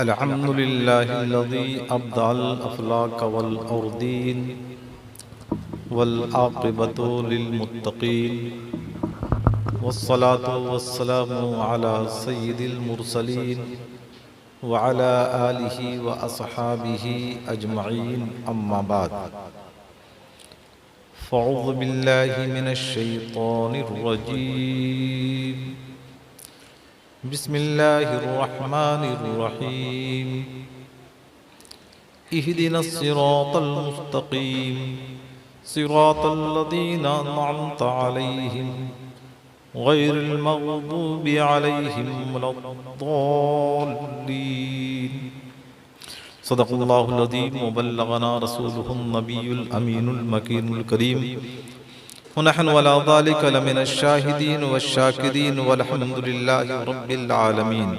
अल्हम्दुलिल्लाहिल्लज़ी अब्दअल अफ़लाक वल अर्दीन वल आक़िबतु लिलमुत्तक़ीन वस्सलातु वस्सलामु अला सय्यिदिल मुरसलीन व अला आलिहि व अस्हाबिहि अजमईन अम्मा बाद फ़अऊज़ु बिल्लाहि मिनश शैतानिर रजीम बिस्मिल्लाहिर्रहमानिर्रहीम इहदिनस सिरातल मुस्तक़ीम सिरातल लज़ीना अनअमत अलैहिम गैरिल मग़दूबि अलैहिम वलद्दाल्लीन। सदक़ल्लाहुल अज़ीम व बल्लगना रसूलुहुन नबियुल अमीनुल मकीनुल करीम व नहनु अला ज़ालिका लमिनश शाहिदीन वश्शाकिरीन वल्हम्दुलिल्लाहि रब्बिल आलमीन।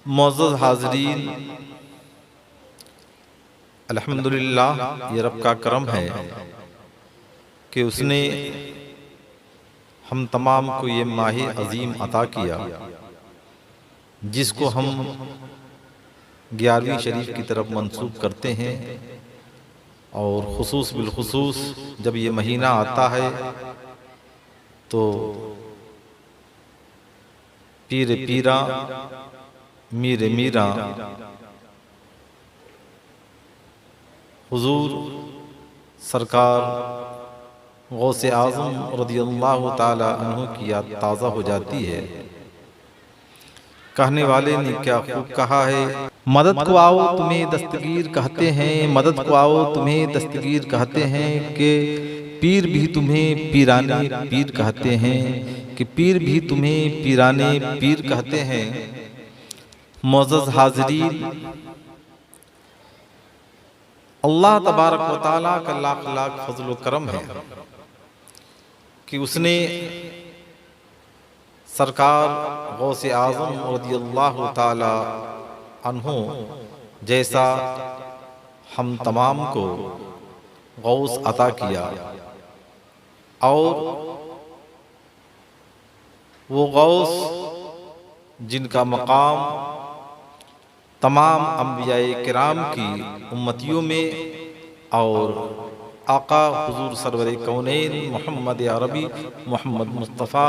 मुअज़्ज़ज़ हाज़रीन, अल्हम्दुलिल्लाह, ये रब का करम है कि उसने हम तमाम को ये माह अज़ीम अता किया जिसको हम 11वीं शरीफ की तरफ मंसूब करते हैं। और खुसूस बिलखुसूस जब ये महीना आता है तो पीर पीरा मीर मीरा हुजूर सरकार गौसे आज़म रज़ियल्लाहु ताला अन्हु की याद ताज़ा हो जाती है। कहने वाले ने क्या खूब कहा है, मदद को आओ तुम्हें दस्तगीर कहते हैं, मदद को आओ तुम्हें दस्तगीर कहते हैं कि पीर भी तुम्हें पीराने पीर कहते हैं, कि पीर भी तुम्हें पीराने पीर कहते हैं। मुअज़्ज़ज़ हाज़रीन, अल्लाह तबारक व तआला का लाख लाख फज़ल व करम है कि उसने सरकार गौसे आज़म रज़ियल्लाहु ताला अन्हु जैसा हम तमाम को गौस अता किया। और वो गौस जिनका मकाम तमाम अंबियाए किराम की उम्मतियों में और आका हुजूर सरवरे कौनैन मोहम्मद अरबी मोहम्मद मुस्तफ़ा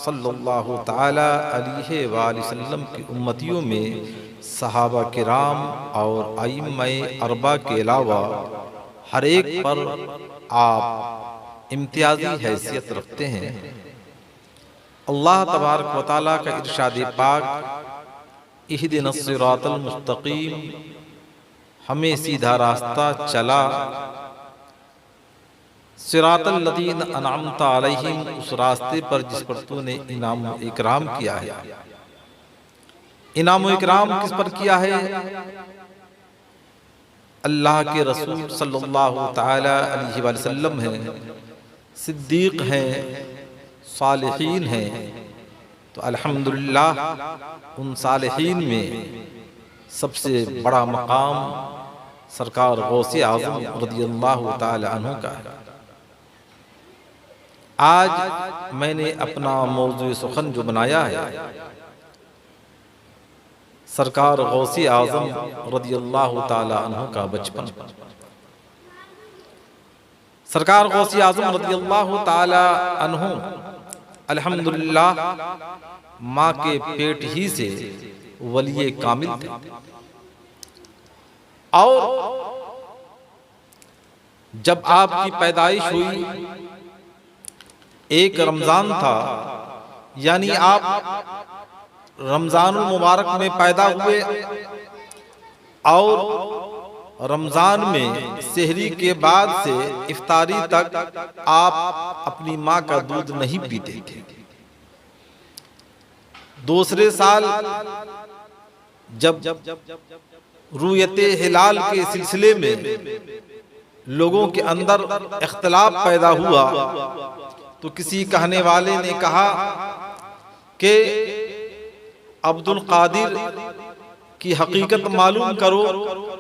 सल्लल्लाहु ताला अलैहि वसल्लम की उम्मतियों में सहाबा किराम और अइम्माए अरबा के अलावा हर एक पर आप इम्तियाजी हैसियत रखते हैं। अल्लाह तबारक व तआला का इरशाद पाक, इहदिनस सिरातल मुस्तक़ीम, हमें सीधा रास्ता चला, सिरातल लज़ीना अनअमत अलैहिम, उस रास्ते पर जिस पर तूने इनाम इकराम किया है। इनाम इकराम किस पर किया है? अल्लाह के रसूल सल्लल्लाहु ताला अलैहि वसल्लम हैं, सिद्दीक हैं, सालिहीन हैं। तो अल्हम्दुलिल्लाह उन सालिहीन में सबसे बड़ा मकाम सरकार गौसे आज़म रज़ियल्लाहु ताला अन्हु का है। आज मैंने अपना मौज़ू सुखन जो बनाया है, सरकार गौसे आज़म रज़ियल्लाहु ताला अन्हु का बचपन। सरकार गौसे आज़म रज़ियल्लाहु ताला अन्हु अल्हम्दुलिल्लाह माँ के पेट ही से वलिये कामिल थे। और जब आपकी पैदाइश हुई, एक रमजान था, यानी आप रमजानुल मुबारक में पैदा हुए और रमजान में सेहरी के बाद से इफ्तारी तक आप अपनी माँ का दूध नहीं पीते थे। दूसरे साल जब रुयते हिलाल के सिलसिले में लोगों के अंदर इख्तिलाफ पैदा हुआ तो किसी कहने वाले ने कहा कि अब्दुल कादिर की हकीकत मालूम करो,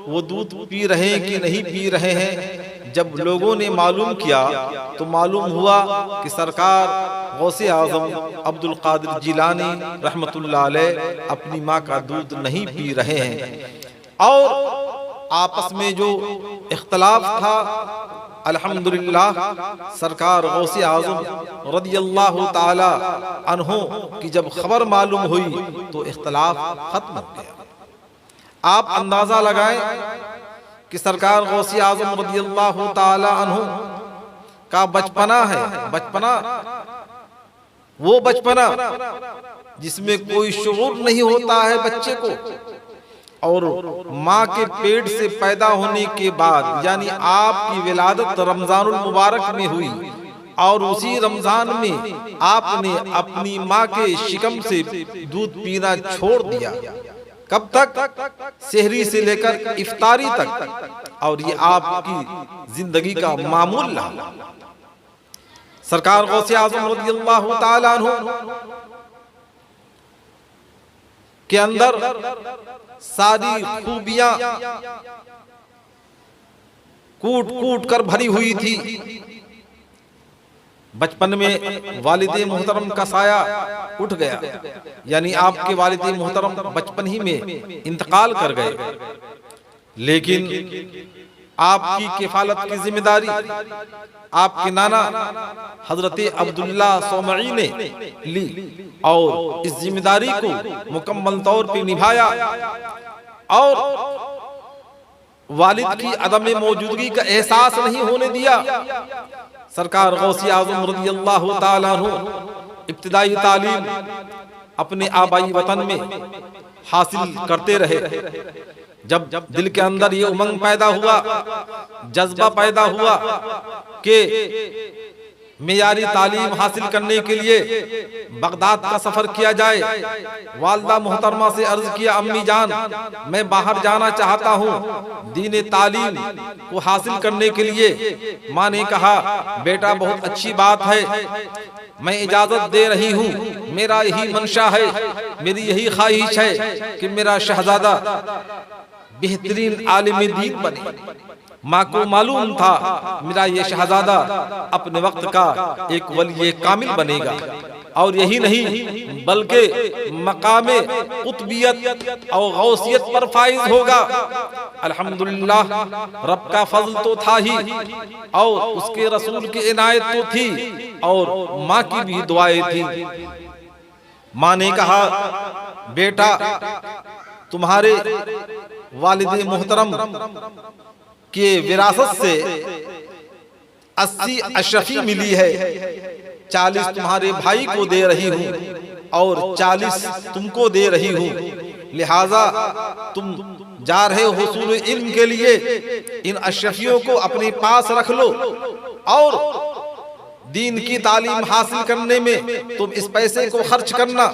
वो दूध पी रहे हैं कि नहीं पी रहे हैं। जब लोगों ने मालूम किया तो मालूम हुआ कि सरकार गौसे आज़म अब्दुल कादिर जिलानी रहमतुल्लाह अलैह अपनी माँ का दूध नहीं पी रहे हैं और आपस में जो इख्तलाफ था, अल्हम्दुलिल्लाह सरकार गौसे आज़म रदियल्लाहु ताला अन्हु की जब खबर मालूम हुई तो इख्तलाफ खत्म हो गया। आप अंदाजा लगाएं कि सरकार गौसे आज़म रदियल्लाहु ताला अन्हु का बचपना है, बचपना वो बचपना जिसमें कोई शऊर नहीं होता है बच्चे को, और माँ के पेट से पैदा होने के बाद यानी आपकी विलादत रमजानुल मुबारक में हुई और उसी रमजान में आपने अपनी माँ के शिकम से दूध पीना छोड़ दिया। कब तक? सेहरी से लेकर इफ्तारी तक, और ये आपकी जिंदगी का मामूल रहा। सरकार गौसे आज़म रज़ियल्लाहु ताला अन्हु के अंदर सारी खूबियां कूट कूट कर भरी हुई थी। बचपन में वालिदे मोहतरम का साया उठ गया, यानी आपके वालिदे मोहतरम बचपन ही में इंतकाल कर गए, लेकिन आपकी किफालत की जिम्मेदारी आपके नाना हजरत अब्दुल्ला सौमई ने ली और इस जिम्मेदारी को मुकम्मल तौर पे निभाया और वालिद की अदम मौजूदगी का एहसास नहीं होने दिया। सरकार गौसे आज़म रज़ियल्लाहु ताला अन्हु इब्तिदाई तालीम अपने आबाई वतन में हासिल करते रहे। जब दिल के अंदर ये उमंग पैदा हुआ, जज्बा पैदा हुआ कि मेयारी तालीम हासिल करने के लिए बगदाद का सफर किया जाए, वालदा मोहतरमा से अर्ज किया, अम्मी जान मैं बाहर जाना चाहता हूँ दीन तालीम को हासिल करने के लिए। माँ ने कहा बेटा बहुत अच्छी बात है, मैं इजाजत दे रही हूँ, मेरा यही मंशा है, मेरी यही ख्वाहिश है कि मेरा शहजादा बेहतरीन आलिम दीन बने। माँ को मालूम था मेरा ये शहजादा अपने वक्त का एक वली कामिल बनेगा, और यही नहीं बल्कि मकामे कुतबियत और गौसियत पर फाइज होगा। अल्हम्दुलिल्लाह रब का फजल तो था ही और उसके रसूल की इनायत तो थी और माँ की भी दुआएं थी। माँ ने कहा बेटा तुम्हारे वालिद मोहतरम के विरासत से 80 अशरफी मिली है, 40 तुम्हारे भाई को दे रही हूँ और 40 तुमको दे रही हूँ, लिहाजा तुम जा रहे हो हुसूल इल्म के लिए, इन अशरफियों को अपने पास रख लो और दीन की तालीम हासिल करने में तुम इस पैसे को खर्च करना।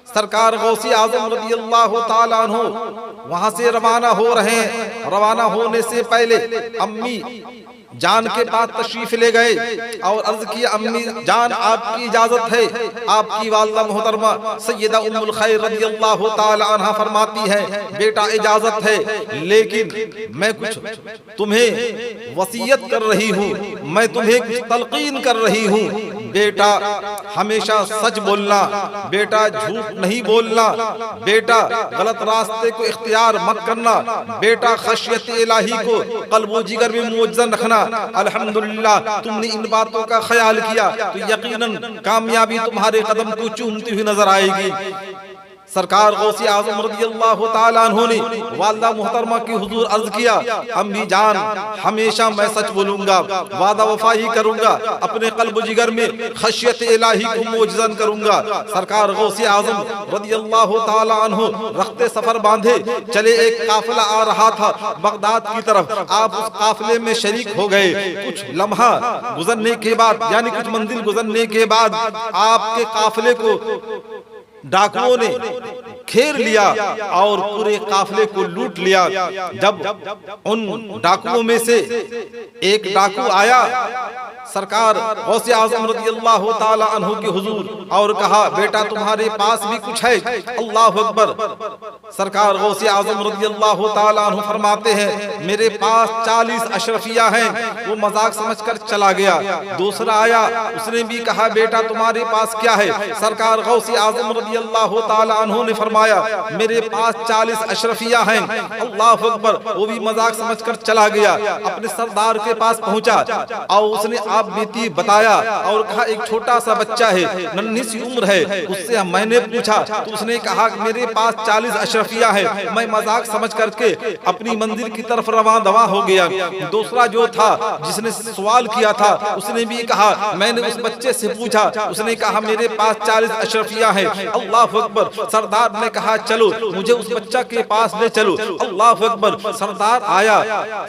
सरकार गौसे आज़म रज़ियल्लाहु ताला अन्हु वहां से रवाना हो रहे हैं। रवाना होने से पहले अम्मी जान के पास तशरीफ ले गए और अर्ज किया अम्मी जान आपकी इजाजत है। आपकी वालिदा मोहतरमा सैयदा उम्मुल खैर रज़ियल्लाहु ताला अन्हा फरमाती है बेटा इजाजत है, लेकिन मैं कुछ तुम्हें वसीयत कर रही हूँ, मैं तुम्हें कुछ तलकीन कर रही हूँ। बेटा हमेशा सच बोलना, बेटा झूठ नहीं बोलना, बेटा गलत रास्ते को इख्तियार मत करना, बेटा खशियत इलाही को कल्ब व जिगर में मुअज्जन रखना। अल्हम्दुलिल्लाह तुमने इन बातों का ख्याल किया तो यकीनन कामयाबी तुम्हारे कदम को चूमती हुई नजर आएगी। सरकार गौसे आज़म रज़ियल्लाहु ताला अन्हु ने वालिदा मोहतरमा की हुजूर अर्ज किया अम्मी जान हमेशा मैं सच बोलूंगा, वादा वफा ही करूंगा, अपने कल्ब जिगर में खशियत इलाही को मुअज्जन करूंगा। सरकार गौसे आज़म रज़ियल्लाहु ताला अन्हु रखते सफर बांधे चले, एक काफिला आ रहा था बगदाद की तरफ, आप उस काफिले में शरीक हो गए। कुछ लम्हा गुजरने के बाद यानी कुछ मंजिल गुजरने के बाद आपके काफिले को डाकुओं ने घेर लिया और पूरे काफिले को लूट लिया। जब उन डाकुओं में से एक डाकू आया सरकार गौसे आजम रज़ियल्लाहु ताला अन्हु के हुजूर और कहा, बेटा तुम्हारे पास भी कुछ है? अल्लाहु अकबर। सरकार गौसे आजम रज़ियल्लाहु ताला अन्हु फरमाते हैं, मेरे पास 40 अशरफिया हैं। वो मजाक समझकर चला गया। दूसरा आया, उसने भी कहा, बेटा तुम्हारे पास क्या है? सरकार गौसे आजम रज़ियल्लाहु ताला अन्हु ने फरमाया, मेरे पास 40 अशरफिया हैं। अल्लाहु अकबर। वो भी मजाक समझकर चला गया। अपने सरदार के पास पहुंचा और उसने आप बीती बताया और कहा, एक छोटा सा बच्चा है, नन्ही सी उम्र है। उससे मैंने पूछा तो उसने कहा, मेरे पास 40 अशरफिया है। मैं मजाक समझ करके अपनी मंजिल की तरफ रवां दवा हो गया। दूसरा जो था जिसने सवाल किया था उसने भी कहा, मैंने उस बच्चे से पूछा, उसने कहा मेरे पास 40 अशरफिया है। अल्लाह अकबर। सरदार ने कहा, चलो मुझे उस बच्चा के पास ले चलो। अल्लाह अकबर। सरदार आया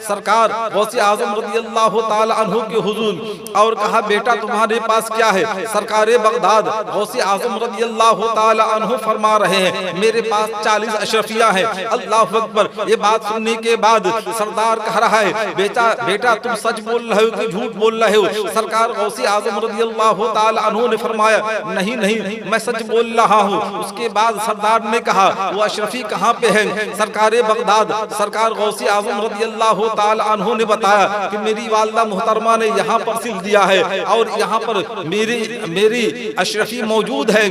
सरकार गौसे आजम रज़ियल्लाहु ताला अन्हु के हुजूर और कहा, बेटा तुम्हारे पास क्या है? सरकारे बगदाद गौसे आजम रज़ियल्लाहु ताला अन्हु फरमा रहे हैं, मेरे पास 40 अशरफिया है। अल्लाह अकबर। ये बात सुनने के बाद सरदार कह रहा है, बेटा तुम सच बोल रहे हो कि झूठ बोल रहे हो? सरकार गौसे आजम रज़ियल्लाहु ताला अन्हु ने फरमाया, नहीं नहीं मैं सच बोल रहा हूँ। उसके बाद सरदार ने कहा, वो अशरफी कहाँ पे है? सरकारे बगदाद सरकार गौसे आजम रज़ियल्लाहु ताला अन्हु ने बताया कि मेरी वालिदा मुहतरमा ने यहाँ पर सिल दिया है और यहाँ पर मेरी अशरफी मौजूद है।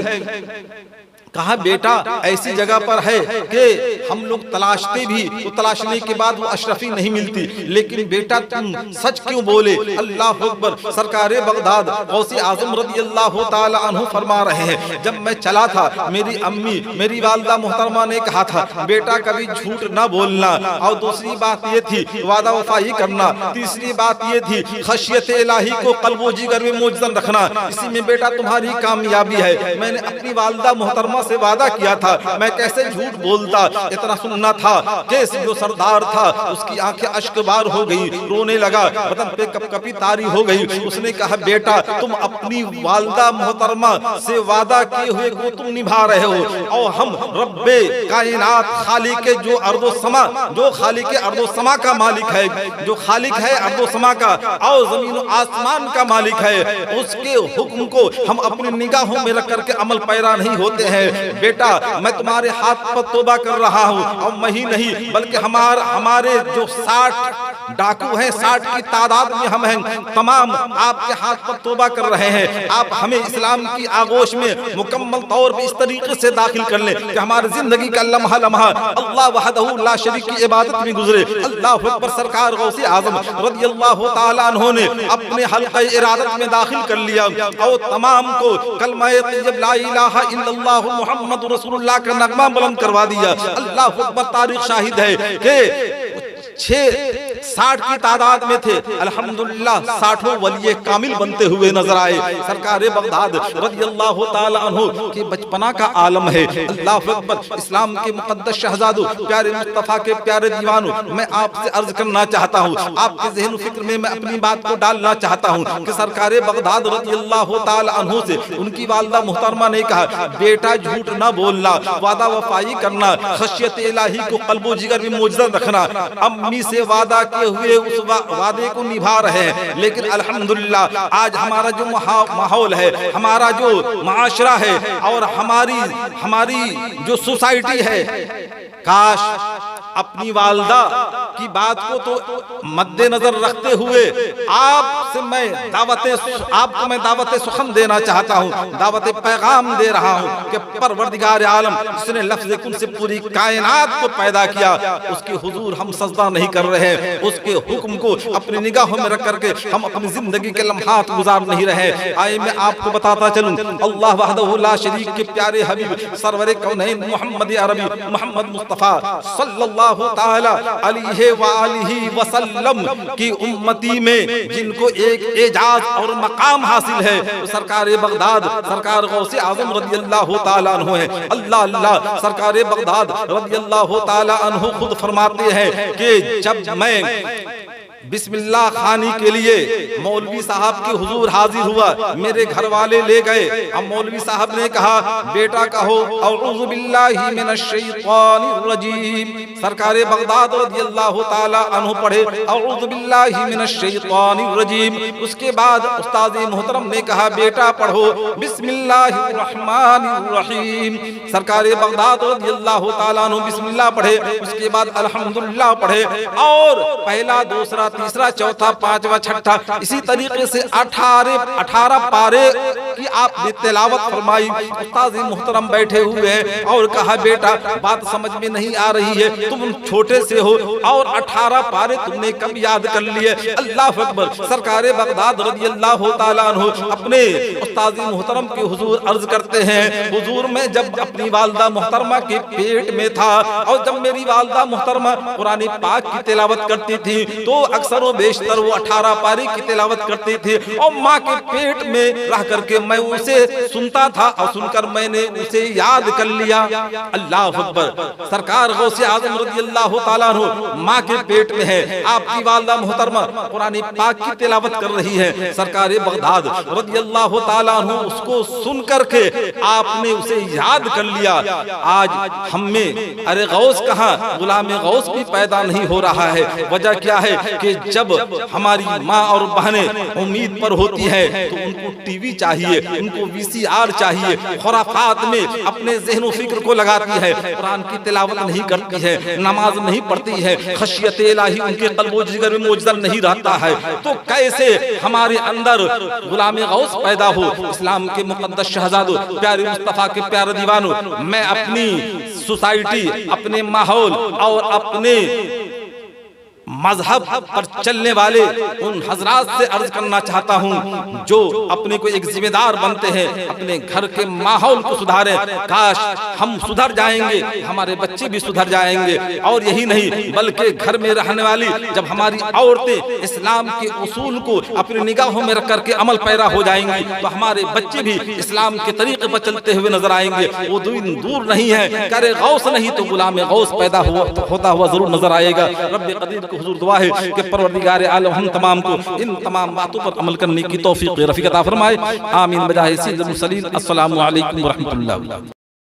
कहा, बेटा ऐसी जगह पर है कि हम लोग तलाशते भी तो तलाशने के बाद वो अशरफी नहीं मिलती, लेकिन बेटा तुम सच क्यों बोले? अल्लाह अकबर। सरकारे बगदाद गौसे आजम रज़ियल्लाहु ताला अन्हु फरमा रहे हैं, जब मैं चला था मेरी अम्मी मेरी वालिदा मुहतरमा ने कहा था, बेटा कभी झूठ ना बोलना। और दूसरी बात ये थी वादा वफाई करना। तीसरी बात ये थी खशियत इलाही को कल्बो जिगर में मौजूद रखना। इसी में बेटा तुम्हारी कामयाबी है। मैंने अपनी वालिदा मुहतरमा से वादा किया था, मैं कैसे झूठ बोलता? इतना सुनना था कि जो सरदार था उसकी आंखें अश्कबार हो गई, रोने लगा, बदन पे कपकपी तारी हो गई। उसने कहा, बेटा तुम अपनी वालिदा मोहतरमा से वादा किए हुए को तुम निभा रहे हो और हम रब्बे कायनात खालिक जो अर्दो समा, जो खालिक अर्दो समा का मालिक है, जो खालिक है अर्दो समा का और जमीन आसमान का मालिक है, उसके हुक्म को हम अपनी निगाहों में रख करके अमल पैरा नहीं होते हैं। बेटा मैं तुम्हारे हाथ पर तौबा कर रहा हूँ और मैं ही नहीं बल्कि हमारे जो 60 डाकू हैं, 60 की तादाद में हम हैं, तमाम आपके हाथ पर तौबा कर रहे हैं। आप हमें इस्लाम की आगोश में मुकम्मल तौर पर इस तरीके से दाखिल कर लें कि हमारी जिंदगी का लम्हा लम्हा अल्लाह वहदहू ला शरीक की इबादत में गुजरे। अल्लाह अकबर। सरकार गौसे आजम रज़ियल्लाहु ताला अन्हु ने अपने हल्क़े इरादत में दाखिल कर लिया और तमाम को कलमा तय्यब ला इलाहा इल्लल्लाह मुहम्मद रसूलुल्लाह का नगमा बुलंद करवा दिया। अल्लाह अकबर। तारीख शाहिद है कि 60 की तादाद में थे, अल्हम्दुलिल्लाह 60 वली कामिल बनते हुए नजर आए। सरकारे बगदाद रज़ियल्लाहु ताला अन्हु के बचपना का आलम है। अल्लाह अकबर। इस्लाम के मुक़द्दस शहज़ादों, प्यारे मुस्तफ़ा के प्यारे दीवानों, मैं आपसे अर्ज करना चाहता हूँ, आपके ज़हन फिक्र में मैं अपनी बात को डालना चाहता हूँ कि सरकारे बगदाद रज़ियल्लाहु ताला अन्हु से उनकी वालिदा मुहतरमा ने कहा, बेटा झूठ ना बोलना, वादा वफाई करना, खशियत इलाही को कल्बो जिगर में मौजूद रखना। अम्मी से वादा किए हुए उस वादे को निभा रहे हैं, लेकिन अल्हम्दुलिल्लाह आज हमारा जो माहौल है, हमारा जो माशरा है और हमारी जो सोसाइटी है, काश अपनी वालिदा की बात को तो मद्देनजर रखते हुए आपको मैं दावत सुखन देना चाहता हूँ, दावत पैगाम दे रहा हूँ कि परवरदिगार आलम जिसने लफ्ज़ कुन से पूरी कायनात को पैदा किया, उसके हुजूर हम सजदा नहीं कर रहे हैं, उसके हुक्म को अपनी निगाहों में रख करके हम अपनी जिंदगी के लम्हात गुजार नहीं रहे। आइए मैं आपको बताता चलूं, अल्लाह वहदहू ला शरीक के प्यारे हबीब सरवरे कौनैन मोहम्मद अरबी मोहम्मद मुस्तफ़ा सल्लल्लाहु ताला अलैहि व आलिहि वसल्लम की उम्मती में जिनको एक एजाज और मकाम हासिल है, तो सरकार बगदाद सरकार गौसे आजम रज़ियल्लाहु ताला अन्हु है। अल्लाह अल्लाह। सरकार बगदाद रज़ियल्लाहु ताला अन्हु खुद फरमाते हैं कि जब मैं बिस्मिल्लाह खानी के लिए मौलवी साहब के हुजूर हाजिर हुआ, मेरे घर वाले ले गए। अब मौलवी साहब ने कहा बेटा कहो औज़ु बिल्लाहि मिनश शैतानिर रजीम। सरकारे बगदाद रज़ियल्लाहु ताला अन्हु पढ़े औज़ु बिल्लाहि मिनश शैतानिर रजीम। उसके बाद उस्ताद मोहतरम ने कहा बेटा पढ़ो बिस्मिल्लाहिर रहमानिर रहीम। सरकारे बगदाद रज़ियल्लाहु ताला अन्हु बिस्मिल्लाह पढ़े, उसके बाद अल्हम्दुलिल्लाह पढ़े और पहला दूसरा तीसरा चौथा पांचवा छठा इसी तरीके से 18 पारे की आपने तिलावत फरमाई। उस्ताद मोहतरम बैठे हुए हैं और कहा बेटा बात समझ में नहीं आ रही है, तुम छोटे से हो और 18 पारे तुमने कब याद कर लिए। अल्लाह अकबर। सरकारे बगदाद रज़ियल्लाहु ताला अन्हु अपने उस्ताद मोहतरम के हुजूर अर्ज करते हैं हुजूर मैं जब अपनी वालदा मोहतरमा के पेट में था और जब मेरी वालदा मोहतरमा कुरान पाक की तिलावत करती थी तो अक्सर व बेशतर वो 18 पारे की तिलावत करती थी और माँ के पेट में रह करके मैं उसे सुनता था और सुनकर मैंने उसे याद कर लिया। अल्लाह अकबर। सरकार गौसे आजम रज़ियल्लाहु ताला अन्हु माँ के पेट में है, आपकी वालदा मोहतरमा कुरान पाक की तिलावत कर रही है। सरकार बगदाद रज़ियल्लाहु ताला अन्हु उसको सुन करके आपने उसे याद कर लिया। आज हम में अरे गौस कहाँ, गुलाम गौस भी पैदा नहीं हो रहा है। वजह क्या है कि जब हमारी माँ और बहनें उम्मीद पर होती है तो उनको टीवी चाहिए, उनको वीसीआर चाहिए, खुराफात में अपने ज़हन फिक्र को लगाती है, कुरान की तिलावत नहीं करती है, नमाज नहीं पढ़ती है, खशियत इलाही उनके क़ल्ब व जिगर में मौजूद नहीं रहता है। तो कैसे हमारे अंदर गुलाम गौस पैदा हो। इस्लाम के मुक़द्दस शहज़ादों, प्यारे मुस्तफ़ा के प्यारे दीवानों, मैं अपनी सोसाइटी, अपने माहौल और अपने मजहब पर चलने वाले उन हजरात से अर्ज करना चाहता हूँ जो अपने को एक जिम्मेदार बनते हैं, अपने घर के माहौल को सुधारें। काश हम सुधर जाएंगे, हमारे बच्चे भी सुधर जाएंगे। और यही नहीं बल्कि घर में रहने वाली जब हमारी औरतें इस्लाम के उसूल को अपनी निगाहों में रख करके अमल पैरा हो जाएंगी तो हमारे बच्चे भी इस्लाम के तरीके पर चलते हुए नजर आएंगे। वो दिन दूर नहीं है, करे गौस नहीं तो गुलाम गौस पैदा होता हुआ जरूर नजर आएगा। रब्बे कदीर हुजूर दुआ है कि परवरदिगार आलम हम तमाम को इन तमाम बातों पर अमल करने की तौफीक रफ़ीक अता फरमाए। आमीन बजाहे सय्यिदुल मुरसलीन। अस्सलामु अलैकुम व रहमतुल्लाह।